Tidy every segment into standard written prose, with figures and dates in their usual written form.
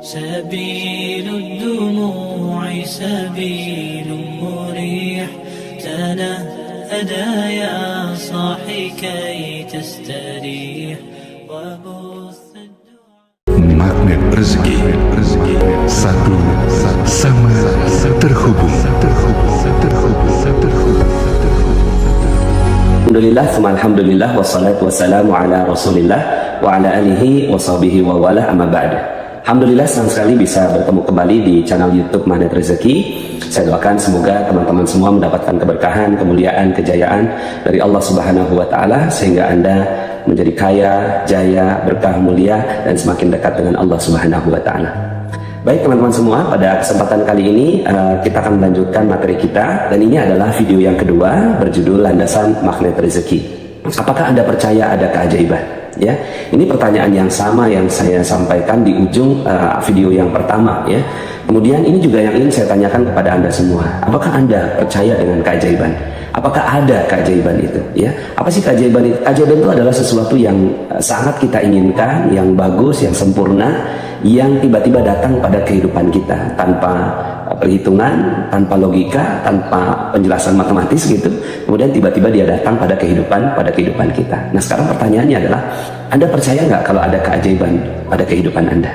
سبيل الدموع سبيل مريح تنهدى يا صاحي كي تستريح وبث Magnet rezeki satu sama terhubung. Alhamdulillah wassalatu wassalamu ala rasulillah wa ala alihi wa sahbihi wa wala amma ba'da. Alhamdulillah senang sekali bisa bertemu kembali di channel YouTube Magnet Rezeki. Saya doakan semoga teman-teman semua mendapatkan keberkahan, kemuliaan, kejayaan dari Allah Subhanahu wa taala sehingga Anda menjadi kaya, jaya, berkah, mulia dan semakin dekat dengan Allah Subhanahu wa taala. Baik teman-teman semua, pada kesempatan kali ini kita akan melanjutkan materi kita dan ini adalah video yang kedua berjudul Landasan Magnet Rezeki. Apakah Anda percaya ada keajaiban? Ya, ini pertanyaan yang sama yang saya sampaikan di ujung video yang pertama ya. Kemudian ini juga yang ingin saya tanyakan kepada Anda semua. Apakah Anda percaya dengan keajaiban? Apakah ada keajaiban itu? Ya, apa sih keajaiban itu? Keajaiban itu adalah sesuatu yang sangat kita inginkan, yang bagus, yang sempurna, yang tiba-tiba datang pada kehidupan kita tanpa perhitungan, tanpa logika, tanpa penjelasan matematis gitu. Kemudian tiba-tiba dia datang pada kehidupan kita. Nah sekarang pertanyaannya adalah, Anda percaya nggak kalau ada keajaiban pada kehidupan Anda?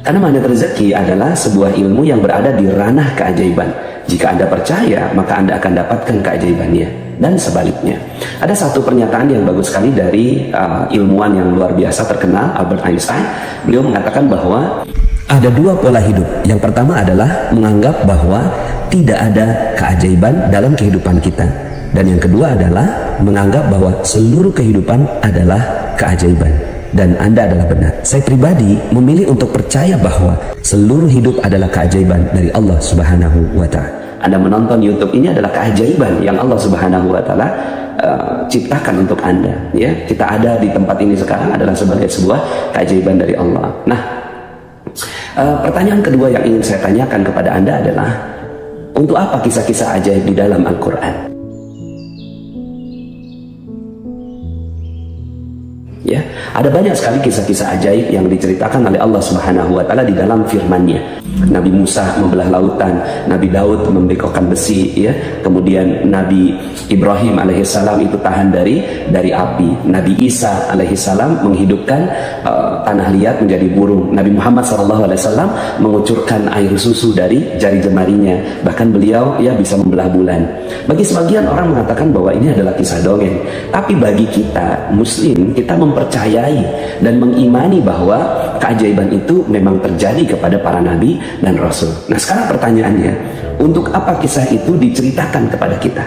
Karena magnet rezeki adalah sebuah ilmu yang berada di ranah keajaiban. Jika Anda percaya, maka Anda akan dapatkan keajaibannya. Dan sebaliknya. Ada satu pernyataan yang bagus sekali dari ilmuwan yang luar biasa terkenal, Albert Einstein. Beliau mengatakan bahwa ada dua pola hidup. Yang pertama adalah menganggap bahwa tidak ada keajaiban dalam kehidupan kita. Dan yang kedua adalah menganggap bahwa seluruh kehidupan adalah keajaiban. Dan Anda adalah benar. Saya pribadi memilih untuk percaya bahwa seluruh hidup adalah keajaiban dari Allah Subhanahu wa taala. Anda menonton YouTube ini adalah keajaiban yang Allah Subhanahu wa taala ciptakan untuk Anda, ya. Kita ada di tempat ini sekarang adalah sebagai sebuah keajaiban dari Allah. Nah, pertanyaan kedua yang ingin saya tanyakan kepada Anda adalah, untuk apa kisah-kisah ajaib di dalam Al-Qur'an? Ya, ada banyak sekali kisah-kisah ajaib yang diceritakan oleh Allah Subhanahu wa taala di dalam firman-Nya. Nabi Musa membelah lautan, Nabi Daud membengkokkan besi, ya. Kemudian Nabi Ibrahim alaihissalam itu tahan dari api. Nabi Isa alaihissalam menghidupkan tanah liat menjadi burung. Nabi Muhammad SAW mengucurkan air susu dari jari jemarinya. Bahkan beliau ya bisa membelah bulan. Bagi sebagian orang mengatakan bahwa ini adalah kisah dongeng. Tapi bagi kita Muslim, kita mempercayai dan mengimani bahwa keajaiban itu memang terjadi kepada para nabi dan rasul. Nah sekarang pertanyaannya, untuk apa kisah itu diceritakan kepada kita?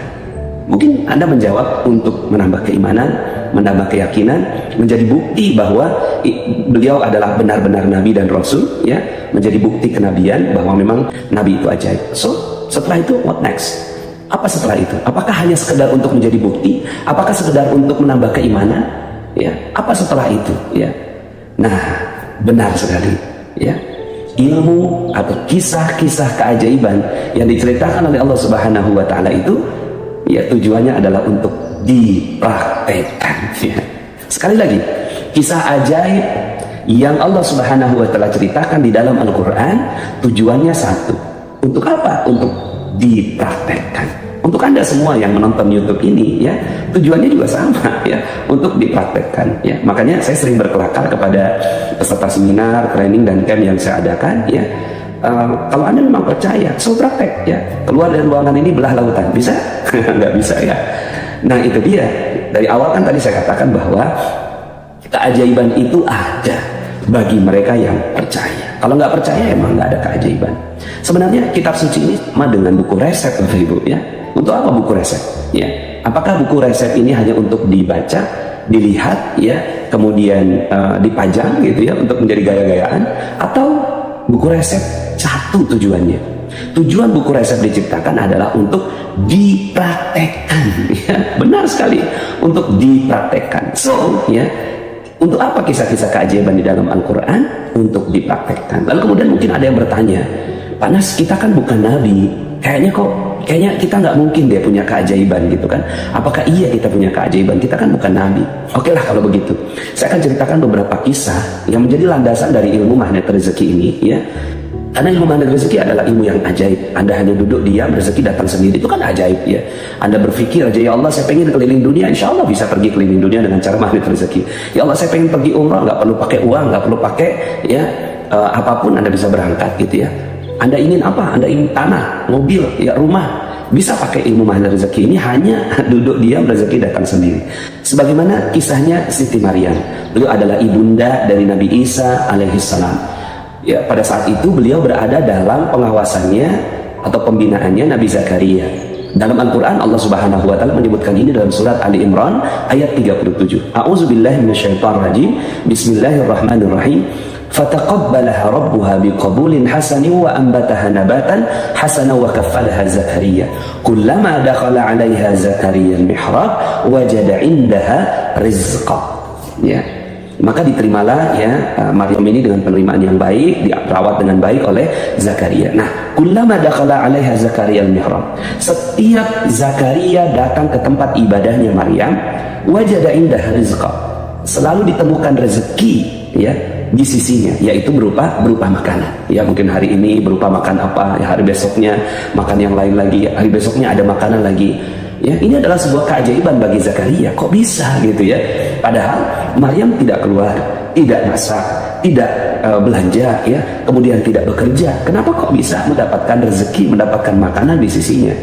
Mungkin Anda menjawab untuk menambah keimanan, menambah keyakinan, menjadi bukti bahwa beliau adalah benar-benar nabi dan rasul, ya, menjadi bukti kenabian bahwa memang nabi itu ajaib. So setelah itu what next? Apa setelah itu? Apakah hanya sekedar untuk menjadi bukti? Apakah sekedar untuk menambah keimanan? Ya, apa setelah itu? Ya, nah benar sekali. Ya, ilmu atau kisah-kisah keajaiban yang diceritakan oleh Allah Subhanahu wa taala itu ya tujuannya adalah untuk dipraktekkan, ya. Sekali lagi, kisah ajaib yang Allah Subhanahu wa taala ceritakan di dalam Al-Qur'an tujuannya satu. Untuk apa? Untuk dipraktekkan. Untuk Anda semua yang menonton YouTube ini, ya, tujuannya juga sama, ya, untuk dipraktekkan, ya. Makanya saya sering berkelakar kepada peserta seminar, training dan camp yang saya adakan, ya. Kalau Anda memang percaya, so praktek, ya. Keluar dari ruangan ini belah lautan, bisa? Nggak bisa, ya. Nah itu dia. Dari awal kan tadi saya katakan bahwa keajaiban itu ada bagi mereka yang percaya. Kalau nggak percaya emang nggak ada keajaiban. Sebenarnya kitab suci ini sama dengan buku resep, Bapak Ibu, ya. Untuk apa buku resep? Ya, apakah buku resep ini hanya untuk dibaca, dilihat, ya, kemudian dipajang gitu ya untuk menjadi gaya-gayaan, atau buku resep satu tujuannya? Tujuan buku resep diciptakan adalah untuk dipraktekkan, ya, benar sekali, untuk dipraktekkan. So, ya, untuk apa kisah-kisah keajaiban di dalam Al-Quran? Untuk dipraktekkan. Lalu kemudian mungkin ada yang bertanya, Pak Nas, kita kan bukan nabi, kayaknya kok kayaknya kita nggak mungkin dia punya keajaiban gitu kan. Apakah iya kita punya keajaiban? Kita kan bukan nabi. Oke lah kalau begitu. Saya akan ceritakan beberapa kisah yang menjadi landasan dari ilmu magnet rezeki ini ya. Karena ilmu magnet rezeki adalah ilmu yang ajaib. Anda hanya duduk diam, rezeki datang sendiri, itu kan ajaib ya. Anda berpikir aja, ya Allah saya pengen keliling dunia, insya Allah bisa pergi keliling dunia dengan cara magnet rezeki. Ya Allah saya pengen pergi umrah, nggak perlu pakai uang, nggak perlu pakai ya apapun, Anda bisa berangkat gitu ya. Anda ingin apa? Anda ingin tanah, mobil, ya rumah, bisa pakai ilmu magnet rezeki ini, hanya duduk diam, rezeki datang sendiri. Sebagaimana kisahnya Siti Maryam, beliau adalah ibunda dari Nabi Isa alaihissalam. Ya, pada saat itu beliau berada dalam pengawasannya atau pembinaannya Nabi Zakaria. Dalam Al-Quran Allah Subhanahu wa Ta'ala menyebutkan ini dalam surat Ali Imran ayat 37. A'udzubillahi minasyaitonirrajim. Bismillahirrahmanirrahim. Fataqabbalaha rabbuha biqabulin hasanin wa anbataha nabatan hasanan wa kaffalaha Zakaria. Kullama dakhala 'alaiha Zakaria al-mihrab wajada 'indaha rizqa. Ya. Maka diterimalah ya Maryam ini dengan penerimaan yang baik, dirawat dengan baik oleh Zakaria. Nah, kullama dakhala 'alaiha Zakaria al-mihrab. Setiap Zakaria datang ke tempat ibadahnya Maryam, wajada indaha rizqa. Selalu ditemukan rezeki ya di sisinya, yaitu berupa makanan. Ya mungkin hari ini berupa makan apa, ya hari besoknya makan yang lain lagi, hari besoknya ada makanan lagi. Ya, ini adalah sebuah keajaiban bagi Zakaria. Kok bisa gitu ya? Padahal Maryam tidak keluar, tidak masak, tidak belanja, ya, kemudian tidak bekerja. Kenapa kok bisa mendapatkan rezeki, mendapatkan makanan di sisinya?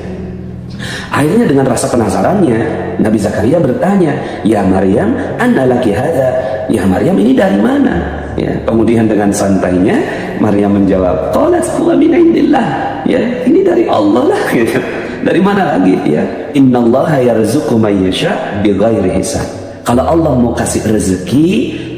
Akhirnya dengan rasa penasarannya, Nabi Zakaria bertanya, "Ya Maryam, anna laki hadza?" Ya Maryam, ini dari mana? Ya, kemudian dengan santainya Maryam menjawab, "Qalat huwa min indillah." Ya, ini dari Allah lah gitu. Dari mana lagi ya? Innallaha yarzuqu may yasha bighairi hisab. Kalau Allah mau kasih rezeki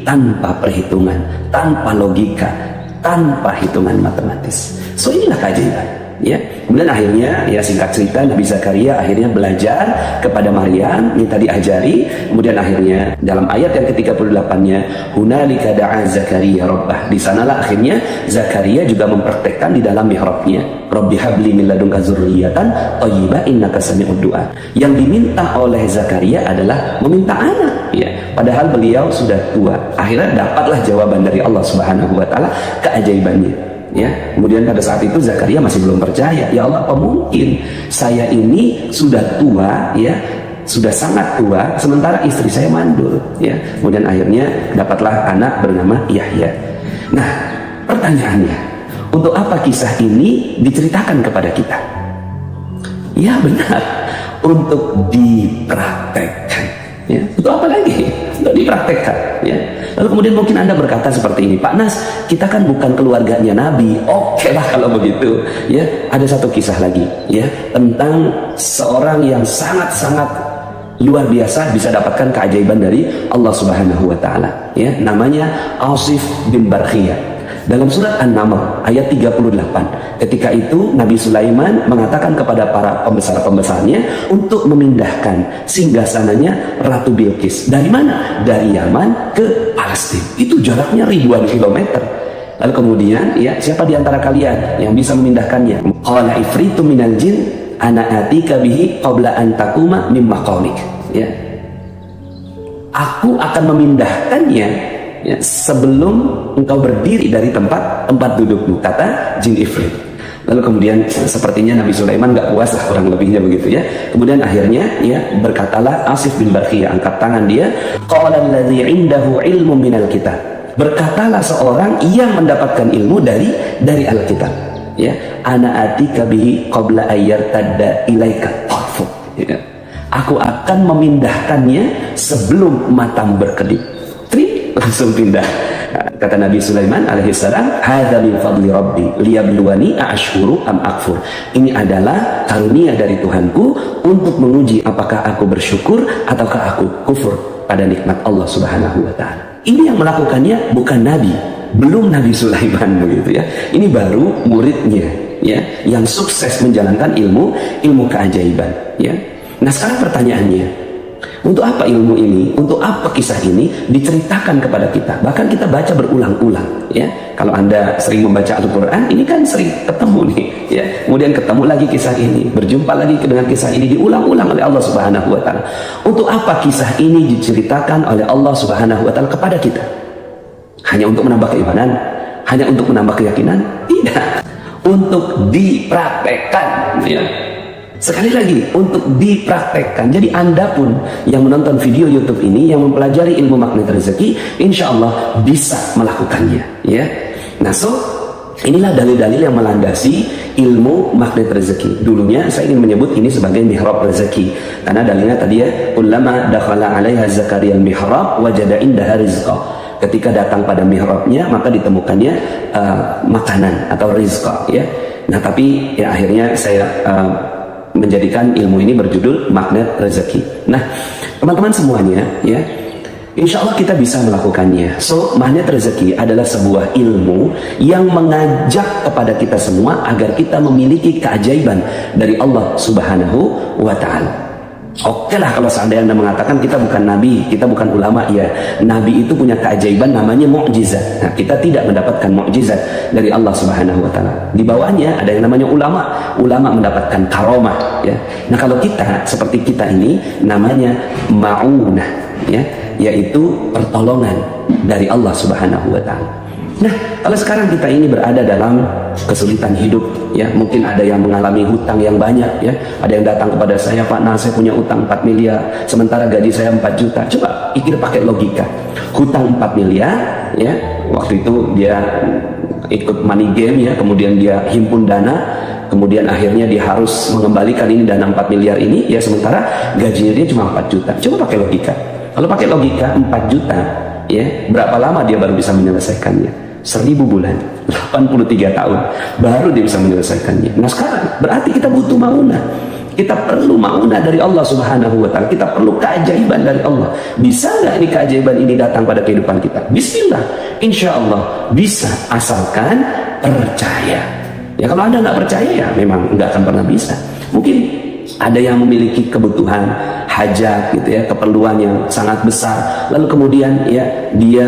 tanpa perhitungan, tanpa logika, tanpa hitungan matematis. So inilah keajaiban. Ya, kemudian akhirnya ya singkat cerita Nabi Zakaria akhirnya belajar kepada Maryam, minta diajari. Kemudian akhirnya dalam ayat yang ke-38-nya, hunalika da'a Zakaria rabbah. Di sanalah akhirnya Zakaria juga mempraktekkan di dalam mihrabnya, Rabbi habli min ladunka dzurriyyatan thayyibah innaka sami'ud du'a. Yang diminta oleh Zakaria adalah meminta anak, ya. Padahal beliau sudah tua. Akhirnya dapatlah jawaban dari Allah Subhanahu wa Ta'ala, keajaibannya. Ya, kemudian pada saat itu Zakaria masih belum percaya. Ya Allah, apa mungkin saya ini sudah tua, ya, sudah sangat tua, sementara istri saya mandul. Ya, kemudian akhirnya dapatlah anak bernama Yahya. Nah, pertanyaannya, untuk apa kisah ini diceritakan kepada kita? Ya benar, untuk dipraktekkan. Ya, untuk apa lagi? Untuk dipraktekkan. Ya. Lalu kemudian mungkin Anda berkata seperti ini, Pak Nas, kita kan bukan keluarganya Nabi. Oke lah kalau begitu. Ya, ada satu kisah lagi, ya, tentang seorang yang sangat-sangat luar biasa bisa dapatkan keajaiban dari Allah Subhanahu wa Ta'ala. Ya, namanya Asif bin Barkhiyah. Dalam surat An-Naml ayat 38, ketika itu Nabi Sulaiman mengatakan kepada para pembesar-pembesarnya untuk memindahkan singgasananya Ratu Bilqis. Dari mana? Dari Yaman ke Palestina. Itu jaraknya ribuan kilometer. Lalu kemudian, ya, siapa di antara kalian yang bisa memindahkannya? Qala ifritu minal jin ana atika bihi qabla an takuma min maqamik. Ya. Aku akan memindahkannya, ya, sebelum engkau berdiri dari tempat dudukmu, kata jin ifrit. Lalu kemudian sepertinya Nabi Sulaiman gak puas lah, kurang lebihnya begitu ya. Kemudian akhirnya ya berkatalah Asif bin Barkhiyah, angkat tangan dia, qala alladzi indahu ilmu minal kitab. Berkatalah seorang yang mendapatkan ilmu dari Alkitab, ya, ana atika bihi qabla ayyartadda ilaika tarfu. Ya. Aku akan memindahkannya sebelum matamu berkedip. Langsung pindah. Kata Nabi Sulaiman alaihissalam, hadza min fadli rabbi liyabluwani a'ashkuru am akfur. Ini adalah karunia dari Tuhanku untuk menguji apakah aku bersyukur ataukah aku kufur pada nikmat Allah Subhanahu wa Ta'ala. Ini yang melakukannya bukan Nabi, belum Nabi Sulaiman begitu ya. Ini baru muridnya, ya, yang sukses menjalankan ilmu keajaiban, ya. Nah, sekarang pertanyaannya, Untuk apa ilmu ini? Untuk apa kisah ini diceritakan kepada kita? Bahkan kita baca berulang-ulang, ya. Kalau Anda sering membaca Al-Quran, ini kan sering ketemu nih, ya. Kemudian ketemu lagi kisah ini, berjumpa lagi dengan kisah ini, diulang-ulang oleh Allah Subhanahu wa Ta'ala. Untuk apa kisah ini diceritakan oleh Allah Subhanahu wa Ta'ala kepada kita? Hanya untuk menambah keimanan? Hanya untuk menambah keyakinan? Tidak. Untuk dipraktekkan, ya. Sekali lagi, untuk dipraktekkan. Jadi Anda pun yang menonton video YouTube ini, yang mempelajari ilmu magnet rezeki, insya Allah bisa melakukannya, ya. Nah, inilah dalil-dalil yang melandasi ilmu magnet rezeki. Dulunya saya ingin menyebut ini sebagai mihrab rezeki, karena dalilnya tadi ya, ulama dakhala 'alaiha Zakaria al-mihrab wajada indaha rizqa. Ketika datang pada mihrabnya, maka ditemukannya makanan atau rizqa, ya. Nah, tapi ya akhirnya saya menjadikan ilmu ini berjudul magnet rezeki. Nah, teman-teman semuanya, ya, insya Allah kita bisa melakukannya. Magnet rezeki adalah sebuah ilmu yang mengajak kepada kita semua agar kita memiliki keajaiban dari Allah Subhanahu wa Ta'ala. Oke lah kalau seandainya Anda mengatakan kita bukan nabi, kita bukan ulama, ya. Nabi itu punya keajaiban namanya mukjizat. Nah, kita tidak mendapatkan mukjizat dari Allah Subhanahu wa Ta'ala. Di bawahnya ada yang namanya ulama. Ulama mendapatkan karomah, ya. Nah, kalau kita seperti kita ini namanya ma'unah, ya, yaitu pertolongan dari Allah Subhanahu wa Ta'ala. Nah, kalau sekarang kita ini berada dalam kesulitan hidup, ya, mungkin ada yang mengalami hutang yang banyak, ya. Ada yang datang kepada saya, Pak, nah saya punya hutang 4 miliar, sementara gaji saya 4 juta. Coba pikir pakai logika. Hutang 4 miliar, ya. Waktu itu dia ikut money game, ya, kemudian dia himpun dana, kemudian akhirnya dia harus mengembalikan ini dana 4 miliar ini, ya, sementara gajinya dia cuma 4 juta. Coba pakai logika. Kalau pakai logika 4 juta, ya, berapa lama dia baru bisa menyelesaikannya? 1000 bulan, 83 tahun baru dia bisa menyelesaikannya. Nah, sekarang berarti kita butuh maunah. Kita perlu maunah dari Allah Subhanahu wa Ta'ala. Kita perlu keajaiban dari Allah. Bisa nggak ini keajaiban ini datang pada kehidupan kita? Bismillah, insya Allah bisa, asalkan percaya. Ya, kalau Anda nggak percaya, ya memang nggak akan pernah bisa. Mungkin ada yang memiliki kebutuhan hajat, gitu ya, keperluan yang sangat besar, lalu kemudian, ya, dia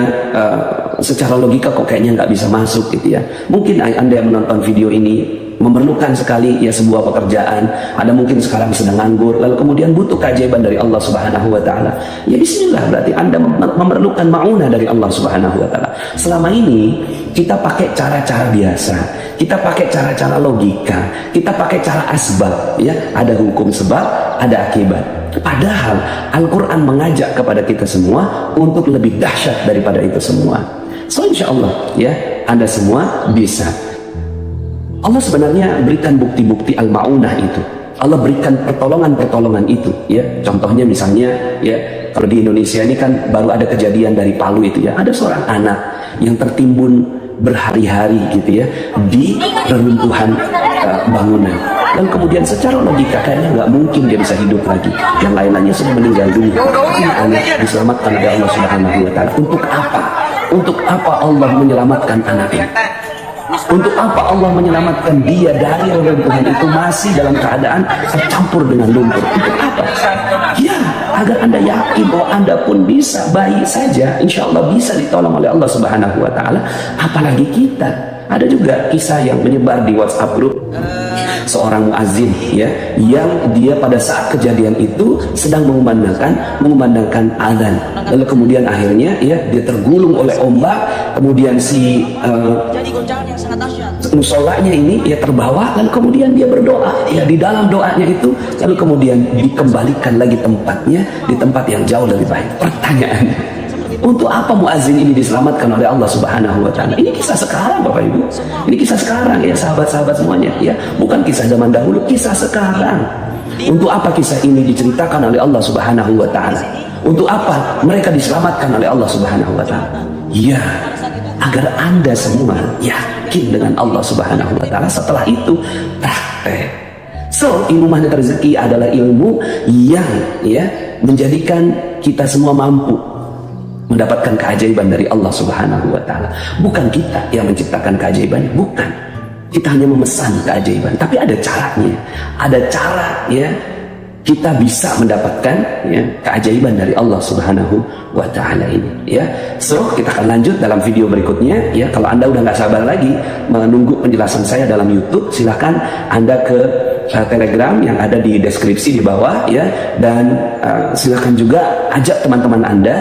secara logika kok kayaknya nggak bisa masuk, gitu ya. Mungkin Anda yang menonton video ini memerlukan sekali, ya, sebuah pekerjaan. Ada mungkin sekarang sedang nganggur, lalu kemudian butuh keajaiban dari Allah Subhanahu wa Ta'ala. Ya, bismillah, berarti Anda memerlukan ma'unah dari Allah Subhanahu wa Ta'ala. Selama ini kita pakai cara-cara biasa, kita pakai cara-cara logika, kita pakai cara asbab, ya. Ada hukum sebab, ada akibat. Padahal Al-Quran mengajak kepada kita semua untuk lebih dahsyat daripada itu semua. Insya Allah, ya, Anda semua bisa. Allah sebenarnya berikan bukti-bukti al-ma'unah itu. Allah berikan pertolongan-pertolongan itu, ya. Contohnya misalnya, ya, kalau di Indonesia ini kan baru ada kejadian dari Palu itu, ya. Ada seorang anak yang tertimbun berhari-hari, gitu ya, di reruntuhan bangunan. Dan kemudian secara logika kayaknya nggak mungkin dia bisa hidup lagi. Yang lain-lainnya sudah meninggal dunia. Ini anak diselamatkan oleh Allah Subhanahu wa Ta'ala. Untuk apa? Untuk apa Allah menyelamatkan anak ini? Untuk apa Allah menyelamatkan dia dari reruntuhan itu masih dalam keadaan tercampur dengan lumpur? Untuk apa? Ya, agar Anda yakin bahwa Anda pun bisa, baik saja, insya Allah bisa ditolong oleh Allah Subhanahu wa Ta'ala. Apalagi kita. Ada juga kisah yang menyebar di WhatsApp grup seorang muazin, ya, yang dia pada saat kejadian itu sedang mengumandangkan azan, lalu kemudian akhirnya, ya, dia tergulung oleh ombak, kemudian si musolanya ini, ya, terbawa, lalu kemudian dia berdoa, ya, di dalam doanya itu, lalu kemudian dikembalikan lagi tempatnya di tempat yang jauh lebih baik. Pertanyaannya, untuk apa muazin ini diselamatkan oleh Allah Subhanahu wa Ta'ala? Ini kisah sekarang, Bapak Ibu. Ini kisah sekarang, ya, sahabat-sahabat semuanya, ya. Bukan kisah zaman dahulu, kisah sekarang. Untuk apa kisah ini diceritakan oleh Allah Subhanahu wa Ta'ala? Untuk apa mereka diselamatkan oleh Allah Subhanahu wa Ta'ala? Ya, agar Anda semua yakin dengan Allah Subhanahu wa Ta'ala. Setelah itu praktek. Ilmu magnet rezeki adalah ilmu yang, ya, menjadikan kita semua mampu mendapatkan keajaiban dari Allah Subhanahu wa Ta'ala. Bukan kita yang menciptakan keajaiban, bukan. Kita hanya memesan keajaiban, tapi ada caranya. Ada cara, ya, kita bisa mendapatkan ya, keajaiban dari Allah Subhanahu wa Ta'ala ini ya. So kita akan lanjut dalam video berikutnya ya. Kalau Anda udah nggak sabar lagi menunggu penjelasan saya dalam YouTube, silahkan Anda ke Telegram yang ada di deskripsi di bawah ya, dan silahkan juga ajak teman-teman Anda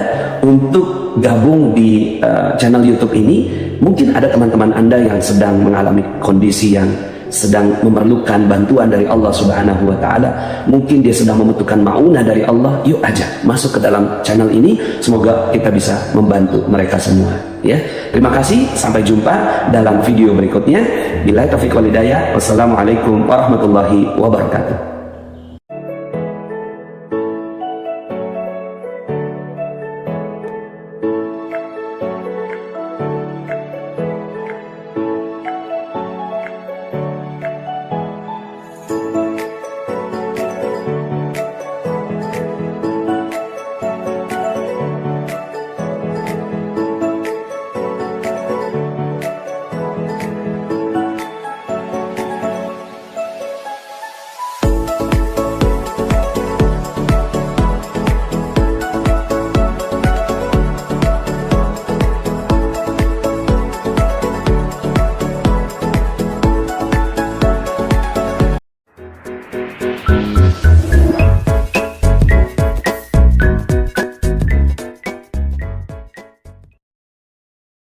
untuk gabung di channel YouTube ini. Mungkin ada teman-teman Anda yang sedang mengalami kondisi yang sedang memerlukan bantuan dari Allah Subhanahu wa Ta'ala, mungkin dia sedang membutuhkan maunah dari Allah. Yuk aja masuk ke dalam channel ini, semoga kita bisa membantu mereka semua ya. Terima kasih, sampai jumpa dalam video berikutnya. Billahi taufiq wal hidayah. Wassalamualaikum warahmatullahi wabarakatuh.